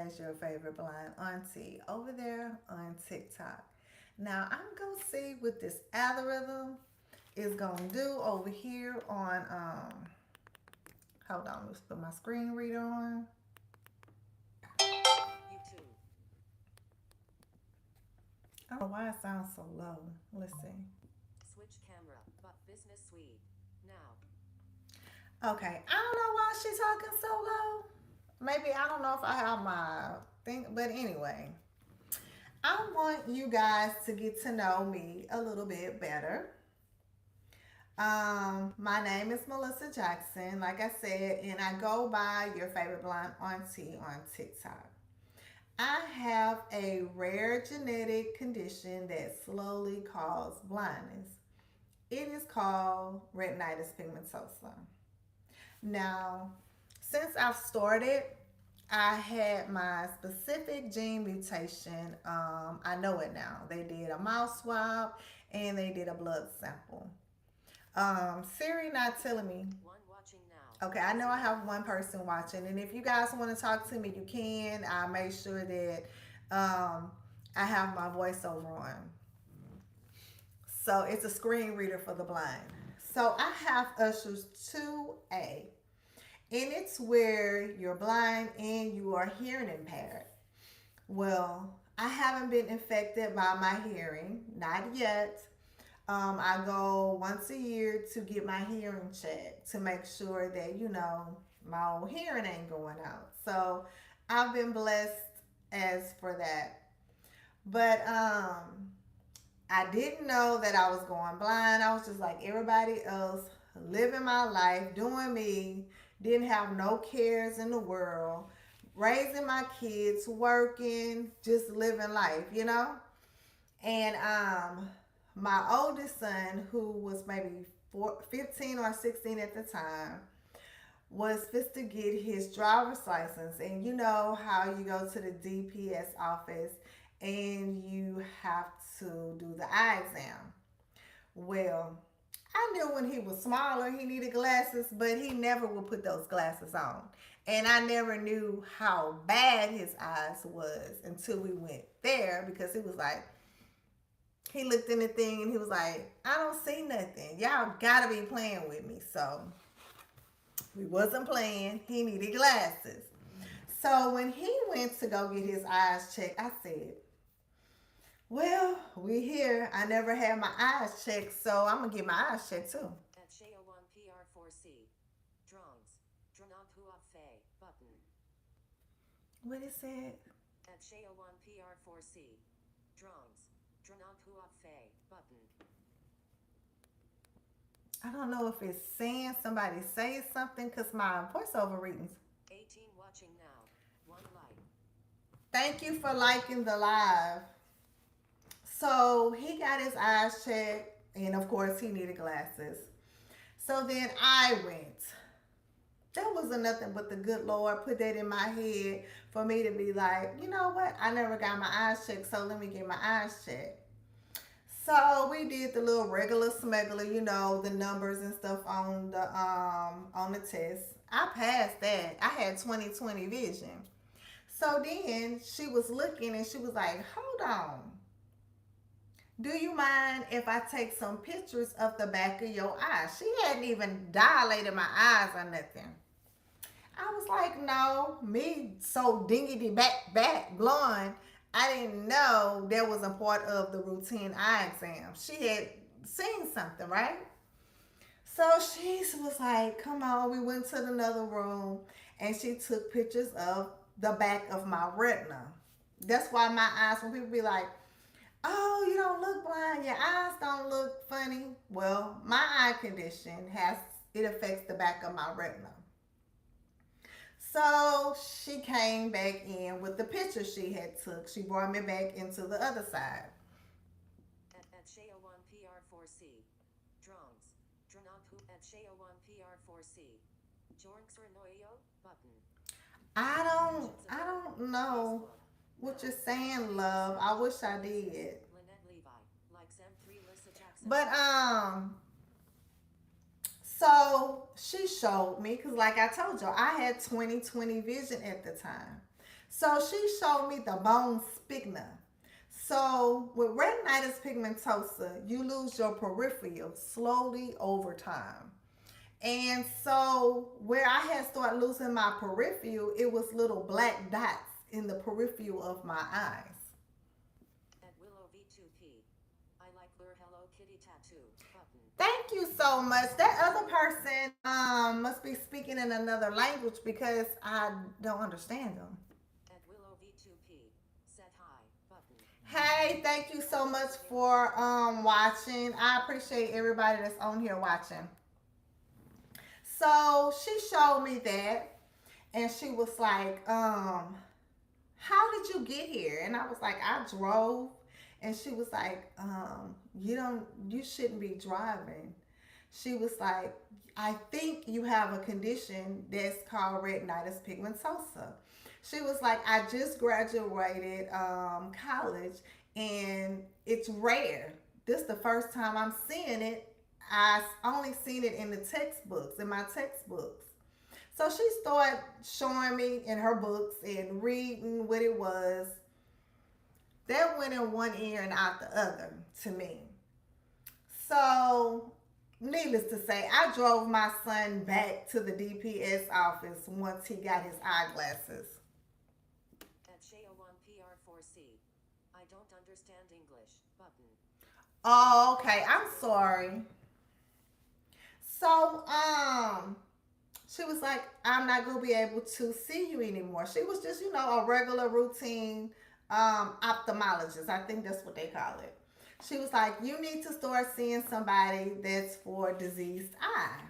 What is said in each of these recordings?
as your favorite blind auntie over there on TikTok. Now I'm gonna see what this algorithm is gonna do over here on hold on, let's put my screen reader on. YouTube. I don't know why it sounds so low. Let's see. Switch camera. But business suite. Now. Okay, I don't know why she's talking so low. Maybe I don't know if I have my thing, but anyway, I want you guys to get to know me a little bit better. My name is Melissa Jackson, like I said, and I go by your favorite blonde auntie on TikTok. I have a rare genetic condition that slowly causes blindness. It is called retinitis pigmentosa. Now, since I've started, I had my specific gene mutation. I know it now. They did a mouth swab and they did a blood sample. Siri not telling me. One watching now. Okay, I know I have one person watching, and if you guys want to talk to me, you can. I make sure that I have my voiceover on. So it's a screen reader for the blind. So I have Ushers 2A, and it's where you're blind and you are hearing impaired. Well, I haven't been infected by my hearing, not yet. I go once a year to get my hearing checked to make sure that, my old hearing ain't going out. So I've been blessed as for that. But I didn't know that I was going blind. I was just like everybody else, living my life, doing me, didn't have no cares in the world, raising my kids, working, just living life. And my oldest son, who was maybe 15 or 16 at the time, was supposed to get his driver's license. And you know how you go to the DPS office and you have to do the eye exam. Well, I knew when he was smaller he needed glasses, but he never would put those glasses on. And I never knew how bad his eyes was until we went there, because he was like, he looked in the thing and he was like, I don't see nothing. Y'all gotta be playing with me. So we wasn't playing. He needed glasses. So when he went to go get his eyes checked, I said, well, we here. I never had my eyes checked, so I'm gonna get my eyes checked too. At Shea1PR4C. Drongs. Dronabhuafe. Button. What it said? At Shea1PR4C. Drongs. Dronabhuafe. Button. I don't know if it's saying somebody say something because my voiceover readings. 18 watching now. One like. Thank you for liking the live. So he got his eyes checked, and of course he needed glasses. So then I went. That wasn't nothing but the good Lord put that in my head for me to be like, you know what? I never got my eyes checked, so let me get my eyes checked. So we did the little regular smuggler, the numbers and stuff on the test. I passed that. I had 20/20 vision. So then she was looking and she was like, hold on. Do you mind if I take some pictures of the back of your eye? She hadn't even dilated my eyes or nothing. I was like, no, me so dingity back blonde. I didn't know that was a part of the routine eye exam. She had seen something, right? So she was like, come on. We went to another room and she took pictures of the back of my retina. That's why my eyes, when people be like, oh, you don't look blind, your eyes don't look funny. Well, my eye condition it affects the back of my retina. So she came back in with the picture she had took. She brought me back into the other side. At Shea1PR4C. Drongs. Dronabhu at Shea1PR4C. Jornks Renoyo. Button. I don't know what you're saying, love. I wish I did. Lynette Levi. Likes M3 Lissa Jackson. But so she showed me, because like I told you, I had 20/20 vision at the time. So she showed me the bone spigna. So with retinitis pigmentosa, you lose your peripheral slowly over time. And so where I had started losing my peripheral, it was little black dots in the peripheral of my eyes. At Willow V2P. I like your Hello Kitty tattoo button. Thank you so much. That other person must be speaking in another language because I don't understand them. At Willow V2P. Said hi button. Hey, thank you so much for watching. I appreciate everybody that's on here watching. So she showed me that and she was like, how did you get here? And I was like, I drove. And she was like, you shouldn't be driving. She was like, I think you have a condition that's called retinitis pigmentosa. She was like, I just graduated college and it's rare. This is the first time I'm seeing it. I only seen it in the textbooks, in my textbooks. So she started showing me in her books and reading what it was. That went in one ear and out the other to me. So, needless to say, I drove my son back to the DPS office once he got his eyeglasses. At Shea1PR4C. I don't understand English button. Oh, okay. I'm sorry. So, she was like, I'm not gonna be able to see you anymore. She was just, a regular routine ophthalmologist. I think that's what they call it. She was like, you need to start seeing somebody that's for diseased eye.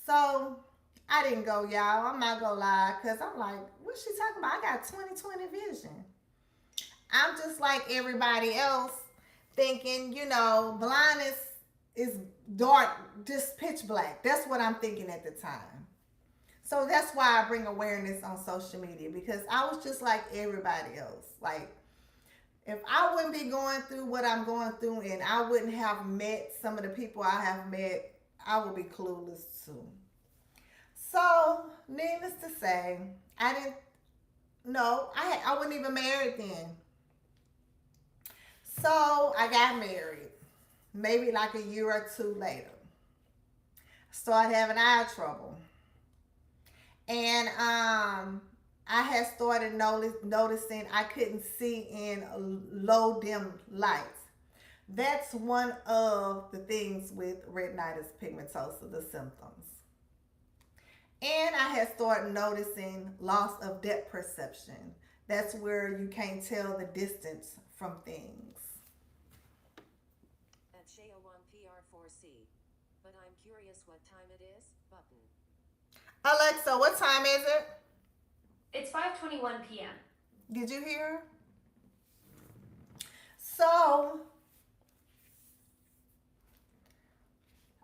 So I didn't go, y'all. I'm not gonna lie, because I'm like, what's she talking about? I got 20/20 vision. I'm just like everybody else, thinking, blindness is dark, just pitch black. That's what I'm thinking at the time. So that's why I bring awareness on social media, because I was just like everybody else. Like, if I wouldn't be going through what I'm going through and I wouldn't have met some of the people I have met, I would be clueless too. So, needless to say, I didn't know. I wasn't even married then. So, I got married. Maybe like a year or two later. Started having eye trouble. And I had started noticing I couldn't see in low dim lights. That's one of the things with retinitis pigmentosa, the symptoms. And I had started noticing loss of depth perception. That's where you can't tell the distance from things. At Shea1PR4C. But I'm curious what time it is button. Alexa, what time is it? It's 5:21 p.m. Did you hear? So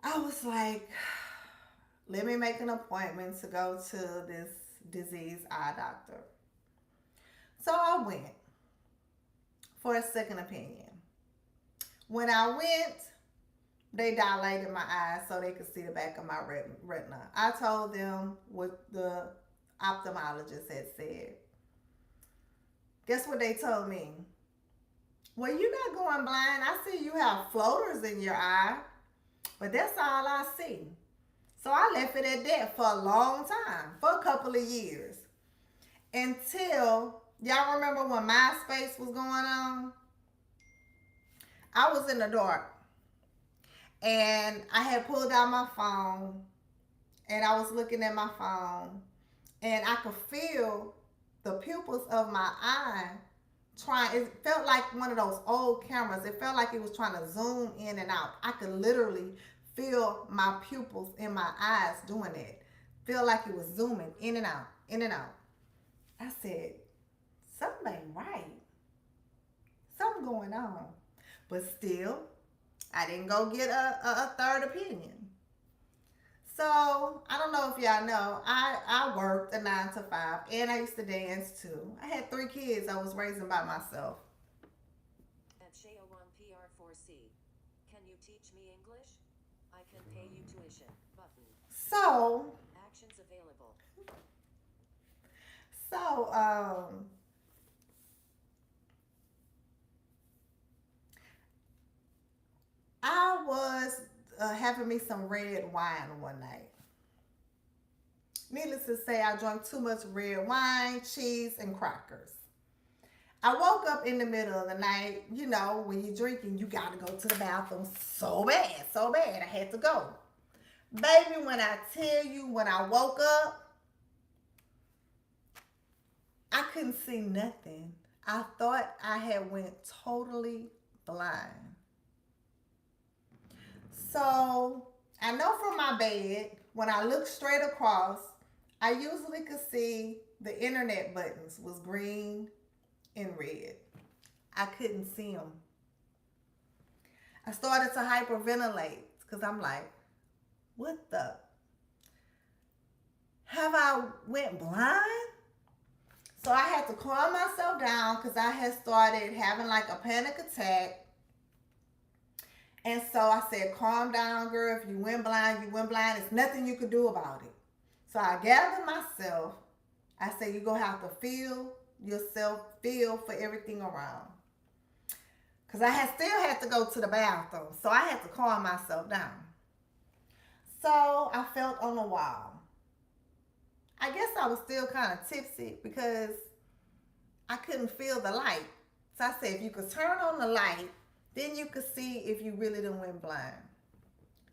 I was like, let me make an appointment to go to this disease eye doctor. So I went for a second opinion. When I went, they dilated my eyes so they could see the back of my retina. I told them what the ophthalmologist had said. Guess what they told me? Well, you're not going blind. I see you have floaters in your eye, but that's all I see. So I left it at that for a long time, for a couple of years. Until, y'all remember when MySpace was going on? I was in the dark. And I had pulled out my phone. And I was looking at my phone. And I could feel the pupils of my eye it felt like one of those old cameras. It felt like it was trying to zoom in and out. I could literally feel my pupils in my eyes doing it. Feel like it was zooming in and out, in and out. I said, something ain't right. Something going on. But still, I didn't go get a third opinion. So, I don't know if y'all know, I worked a 9 to 5 and I used to dance too. I had 3 kids I was raising by myself. At Shea1PR4C. Can you teach me English? I can pay you tuition button. So, Actions available. So, I was having me some red wine one night. Needless to say, I drank too much red wine, cheese, and crackers. I woke up in the middle of the night. You know, when you're drinking, you gotta go to the bathroom so bad, so bad. I had to go. Baby, when I tell you, when I woke up, I couldn't see nothing. I thought I had went totally blind. So I know from my bed, when I look straight across, I usually could see the internet buttons was green and red. I couldn't see them. I started to hyperventilate because I'm like, what the? Have I went blind? So I had to calm myself down because I had started having like a panic attack. And so I said, calm down, girl. If you went blind, you went blind. There's nothing you could do about it. So I gathered myself. I said, you're going to have to feel yourself, feel for everything around. Because I still had to go to the bathroom. So I had to calm myself down. So I felt on the wall. I guess I was still kind of tipsy because I couldn't feel the light. So I said, if you could turn on the light, then you could see if you really done went blind.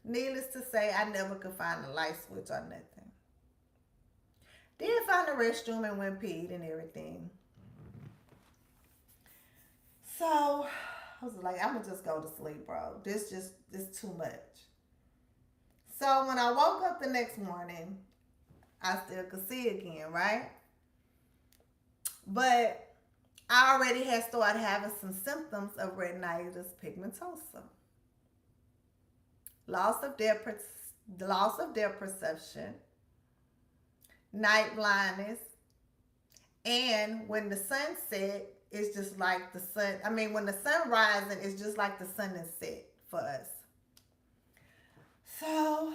Needless to say, I never could find the light switch or nothing. Did find the restroom and went peed and everything. So I was like, I'm gonna just go to sleep, bro. This too much. So when I woke up the next morning, I still could see again, right? But I already had started having some symptoms of retinitis pigmentosa. Loss of depth perception, night blindness, and when the sun set, it's just like the sun. I mean, when the sun rising, it's just like the sun is set for us. So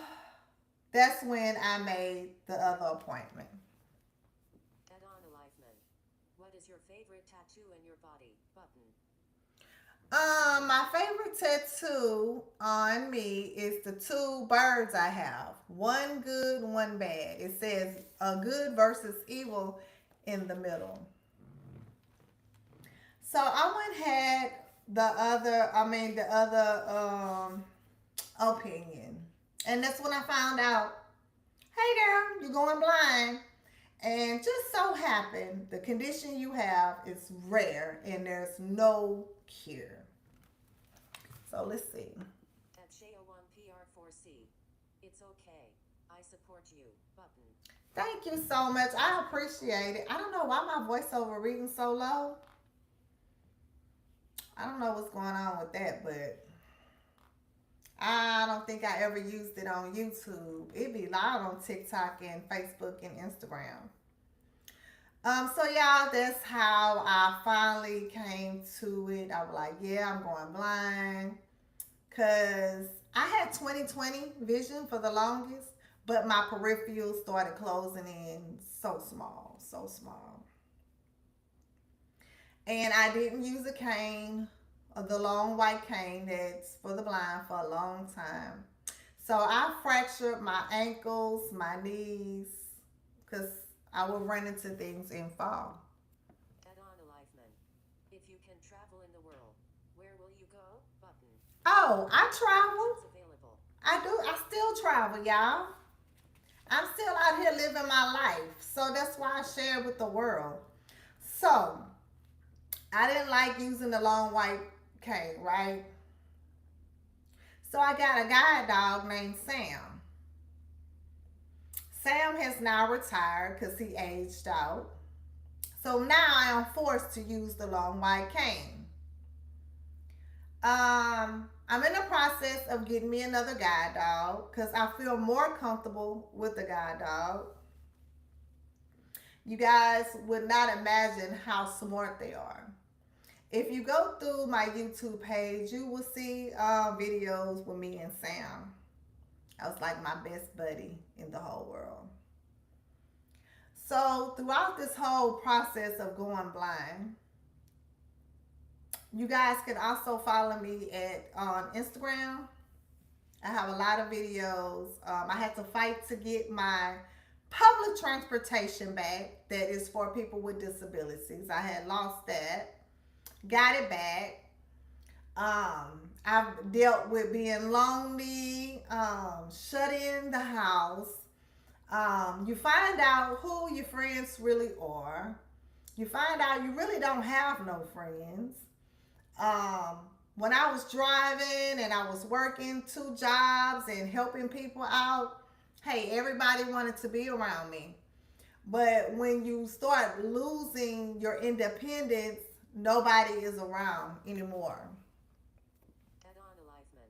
that's when I made the other appointment. Adana Lifeman, what is your favorite tattoo in your body? Button. My favorite tattoo on me is the two birds I have. One good, one bad. It says a good versus evil in the middle. So I went had the other opinion. And that's when I found out, hey girl, you're going blind. And just so happened, the condition you have is rare and there's no cure. So let's see. At Shea1PR4C. It's okay. I support you. Button. Thank you so much. I appreciate it. I don't know why my voiceover reading so low. I don't know what's going on with that, but I don't think I ever used it on YouTube. It'd be loud on TikTok and Facebook and Instagram. So y'all, that's how I finally came to it. I was like, yeah, I'm going blind. Cause I had 20/20 vision for the longest, but my peripheral started closing in so small, so small. And I didn't use a cane, the long white cane that's for the blind, for a long time. So I fractured my ankles, my knees, because I would run into things and fall. Adana Lifeman. If you can travel in the world, where will you go? Button. Oh, I travel. Options available. I do. I still travel, y'all. I'm still out here living my life. So that's why I share it with the world. So I didn't like using the long white cane, right? So I got a guide dog named Sam. Sam has now retired because he aged out. So now I am forced to use the long white cane. I'm in the process of getting me another guide dog because I feel more comfortable with the guide dog. You guys would not imagine how smart they are. If you go through my YouTube page, you will see videos with me and Sam. I was like my best buddy in the whole world. So throughout this whole process of going blind, you guys can also follow me at on Instagram. I have a lot of videos. I had to fight to get my public transportation back that is for people with disabilities. I had lost that, got it back. I've dealt with being lonely, shut in the house. You find out who your friends really are. You find out you really don't have no friends. Um, when I was driving and I was working two jobs and helping people out, hey, everybody wanted to be around me. But when you start losing your independence, nobody is around anymore. Add-on Aliveman.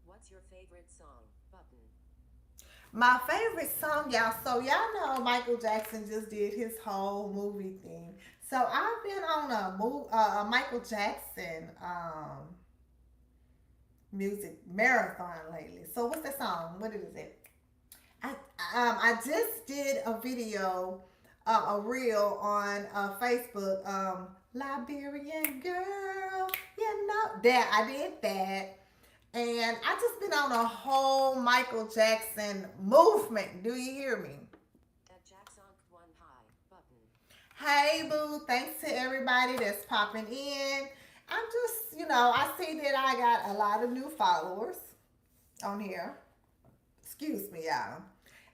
What's your favorite song? Button. My favorite song, y'all. So y'all know Michael Jackson just did his whole movie thing. So I've been on a Michael Jackson music marathon lately. So what's that song? What is it? I just did a video, a reel on Facebook. Liberian girl, you know that I did that. And I just been on a whole Michael Jackson movement. Do you hear me? At Jacksonk 1 High. Button. Hey boo, thanks to everybody that's popping in. I'm just, I see that I got a lot of new followers on here. Excuse me, y'all.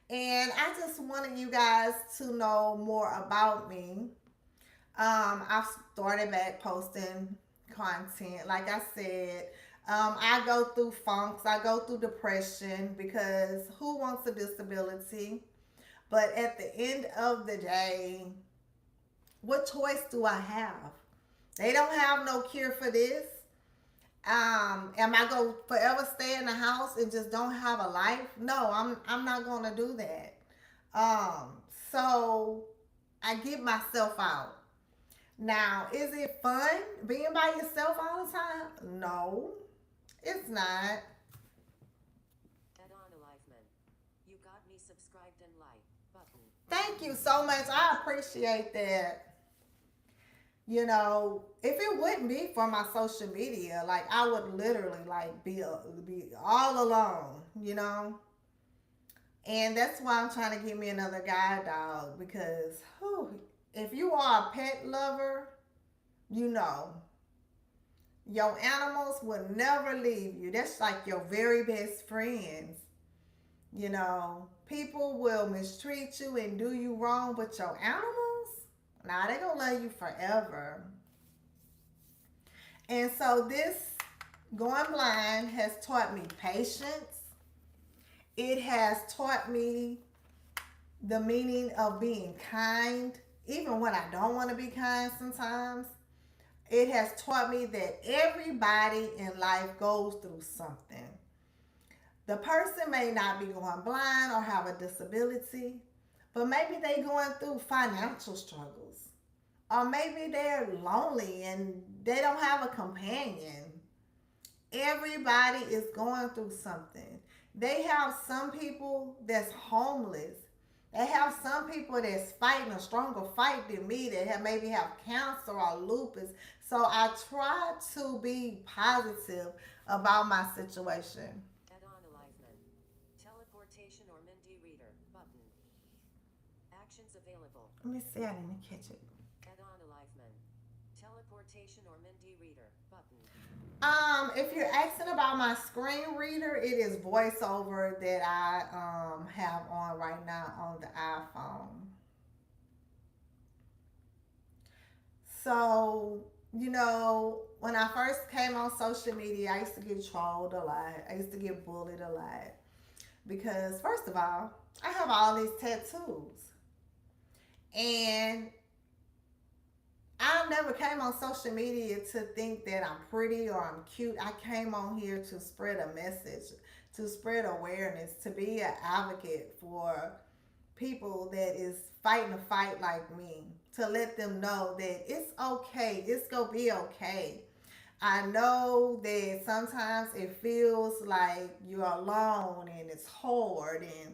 And I just wanted you guys to know more about me. I've started back posting content. Like I said, I go through funks, I go through depression because who wants a disability? But at the end of the day, what choice do I have? They don't have no cure for this. Am I gonna forever stay in the house and just don't have a life? No, I'm not gonna do that. So I give myself out. Now, is it fun being by yourself all the time? No, it's not. Add-on Aliveman. You got me subscribed and like. Button. Thank you so much. I appreciate that. If it wouldn't be for my social media, like I would literally like be all alone. And that's why I'm trying to get me another guide dog because if you are a pet lover, you know your animals will never leave you. That's like your very best friends. People will mistreat you and do you wrong, but your animals, nah, they gonna love you forever. And so this going blind has taught me patience. It has taught me the meaning of being kind, even when I don't want to be kind sometimes. It has taught me that everybody in life goes through something. The person may not be going blind or have a disability, but maybe they going through financial struggles. Or maybe they're lonely and they don't have a companion. Everybody is going through something. They have some people that's homeless. They have some people that's fighting a stronger fight than me that maybe have cancer or lupus. So I try to be positive about my situation. Add-on Aliveman. Teleportation or Mindy Reader. Button. Actions available. Let me see, I didn't catch it. Add-on Aliveman. Teleportation or Mindy Reader. Button. If you're asking about my screen reader, it is VoiceOver that I have on right now on the iPhone. So, when I first came on social media, I used to get trolled a lot. I used to get bullied a lot. Because, first of all, I have all these tattoos. And I never came on social media to think that I'm pretty or I'm cute. I came on here to spread a message, to spread awareness, to be an advocate for people that is fighting a fight like me, to let them know that it's okay. It's going to be okay. I know that sometimes it feels like you're alone and it's hard and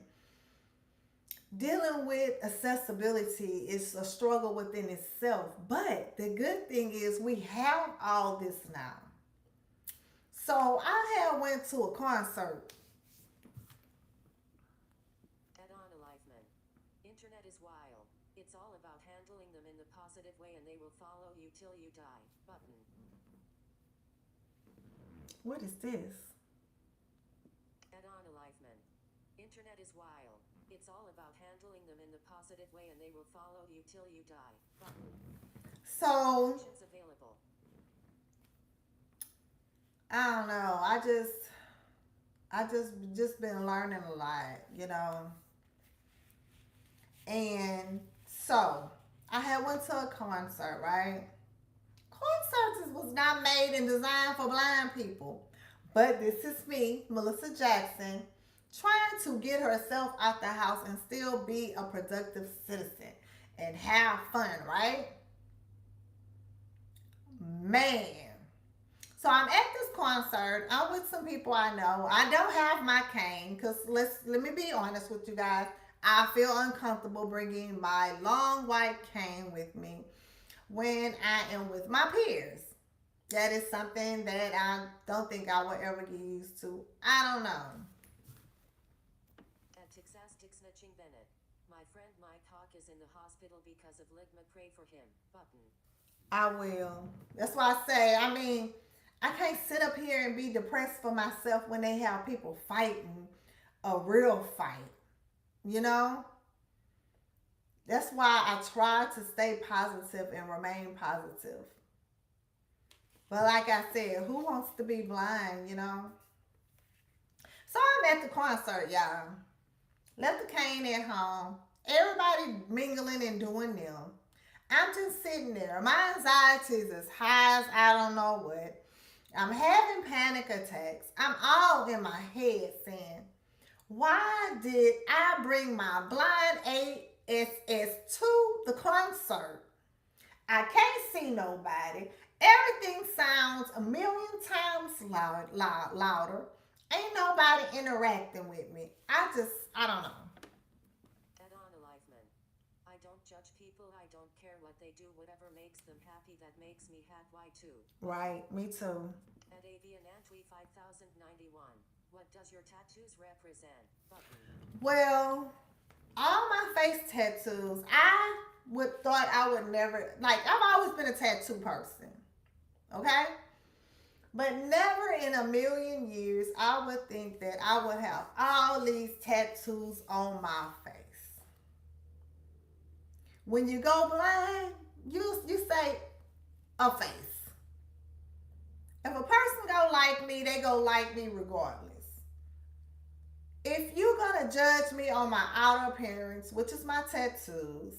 dealing with accessibility is a struggle within itself. But the good thing is we have all this now. So I had went to a concert. Add-on alignment. Internet is wild. It's all about handling them in the positive way and they will follow you till you die. Button. What is this? Add-on alignment. Internet is wild. It's all about handling them in the positive way and they will follow you till you die. Button. So Options available. I don't know. I just been learning a lot, you know. And so I had went to a concert, right? Concerts was not made and designed for blind people. But this is me, Melissa Jackson, trying to get herself out the house and still be a productive citizen and have fun, right? Man. So I'm at this concert. I'm with some people I know. I don't have my cane because let me be honest with you guys. I feel uncomfortable bringing my long white cane with me when I am with my peers. That is something that I don't think I will ever get used to. I don't know. At Texas Snitching Bennett. My friend Mike Hawk is in the hospital because of ligma. Pray for him. Button. I will. That's why I say, I mean, I can't sit up here and be depressed for myself when they have people fighting a real fight. You know? That's why I try to stay positive and remain positive. But like I said, who wants to be blind, you know? So I'm at the concert, y'all. Left the cane at home. Everybody mingling and doing them. I'm just sitting there. My anxiety is as high as I don't know what. I'm having panic attacks. I'm all in my head saying, why did I bring my blind ASS to the concert? I can't see nobody. Everything sounds a million times louder. Ain't nobody interacting with me. I don't know. Add-on alignment. I don't judge people. I don't care what they do. Whatever makes them happy, that makes me happy too. Right, me too. At Avian Antwi 5091. What does your tattoos represent? Button. Well, all my face tattoos, I would never, like, I've always been a tattoo person. Okay? But never in a million years I would think that I would have all these tattoos on my face. When you go blind, you say a face. If a person go like me, they go like me regardless. If you're gonna judge me on my outer appearance, which is my tattoos,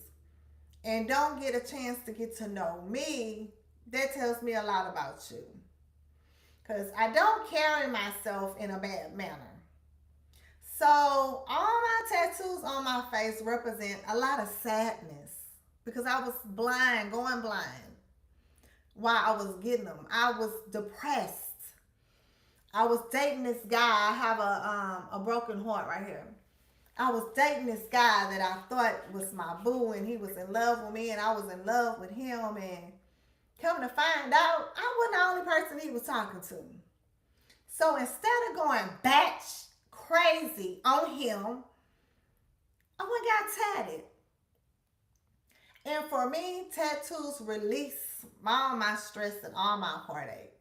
and don't get a chance to get to know me, that tells me a lot about you. Because I don't carry myself in a bad manner. So all my tattoos on my face represent a lot of sadness. Because I was blind, going blind, while I was getting them. I was depressed. I was dating this guy. I have a broken heart right here. I was dating this guy that I thought was my boo, and he was in love with me, and I was in love with him, and come to find out, I wasn't the only person he was talking to. So instead of going batch crazy on him, I went and got tatted. And for me, tattoos release all my stress and all my heartaches.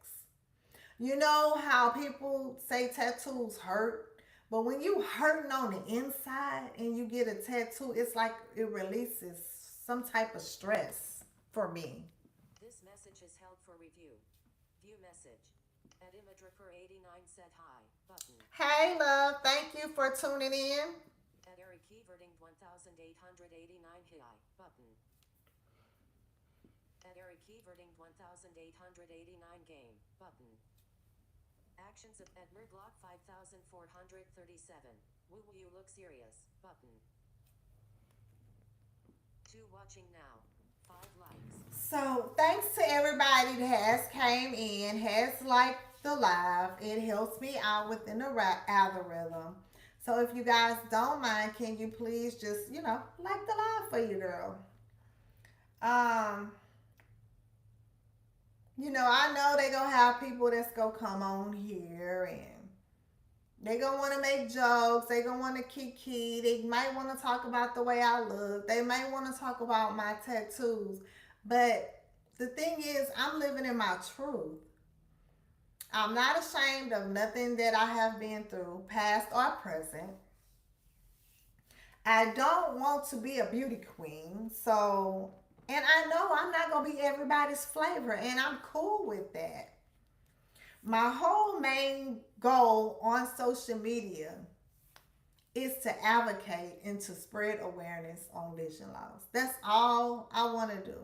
You know how people say tattoos hurt, but when you hurting on the inside and you get a tattoo, it's like it releases some type of stress for me. This message is held for review. View message. At Imadraper89 said hi. Button. Hey, love. Thank you for tuning in. At Eric Everding 1889 hi. Button. At Eric Everding 1889 game. Button. Actions of at Murglock 5437. Woo you look serious. Button. 2 watching now. 5 likes. So thanks to everybody that has came in, has liked the live. It helps me out within the algorithm. So if you guys don't mind, can you please just, like the live for you, girl? Um, I know they gonna have people that's gonna come on here and they gonna want to make jokes. They gonna want to kiki. They might want to talk about the way I look. They might want to talk about my tattoos. But the thing is, I'm living in my truth. I'm not ashamed of nothing that I have been through, past or present. I don't want to be a beauty queen. So, and I know I'm not going to be everybody's flavor, and I'm cool with that. My whole main goal on social media is to advocate and to spread awareness on vision loss. That's all I want to do.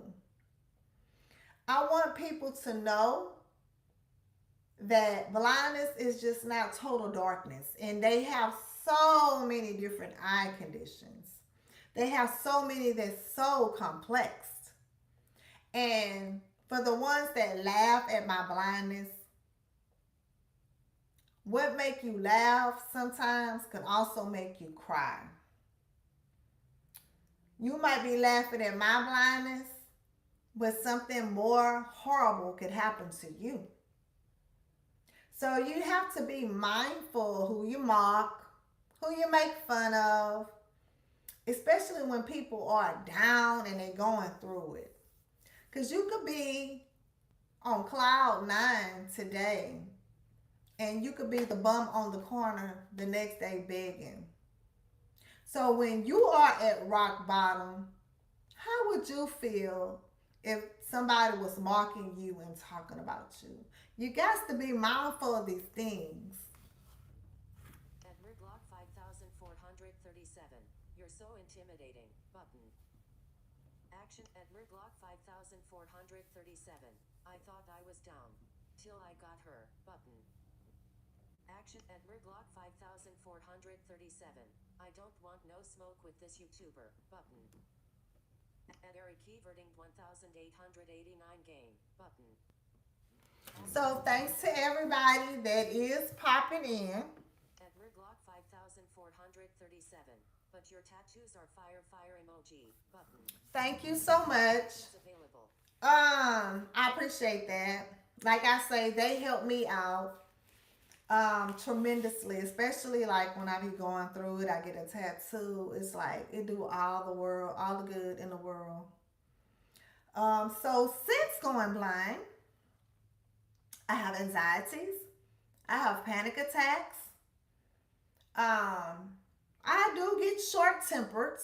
I want people to know that blindness is just not total darkness, and they have so many different eye conditions. They have so many that's so complex. And for the ones that laugh at my blindness, what make you laugh sometimes can also make you cry. You might be laughing at my blindness, but something more horrible could happen to you. So you have to be mindful who you mock, who you make fun of, especially when people are down and they're going through it. Because you could be on cloud 9 today, and you could be the bum on the corner the next day begging. So when you are at rock bottom, how would you feel if somebody was mocking you and talking about you? You got to be mindful of these things. Edmer Glock 5437. You're so intimidating. Button. Action Edmer Glock 5437. I thought I was down. Till I got her. Button. Action Edmer Glock 5437. I don't want no smoke with this YouTuber. Button. At Eric Everding 1889 game. Button. So thanks to everybody that is popping in. Edmer Glock 5437. But your tattoos are fire emoji. Button. Thank you so much. It's available. I appreciate that. Like I say, they help me out tremendously, especially like when I be going through it. I get a tattoo. It's like it do all the good in the world. So since going blind, I have anxieties. I have panic attacks. I do get short-tempered.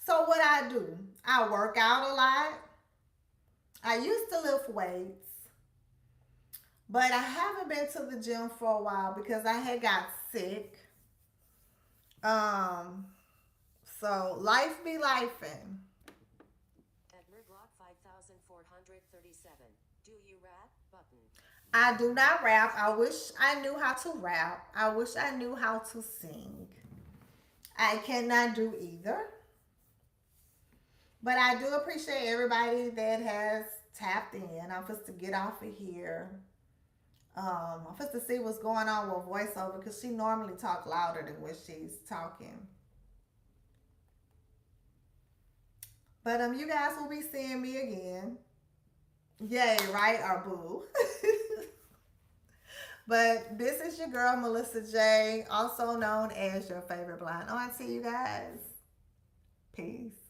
So what I do, I work out a lot. I used to lift weights, but I haven't been to the gym for a while because I had got sick. So life be lifing. Edmer Glock 5437. Do you rap? Button. I do not rap. I wish I knew how to rap. I wish I knew how to sing. I cannot do either. But I do appreciate everybody that has tapped in. I'm supposed to get off of here. I'm supposed to see what's going on with voiceover because she normally talks louder than what she's talking. But you guys will be seeing me again. Yay, right? Or boo. But this is your girl, Melissa J, also known as your favorite blind auntie, you guys. Peace.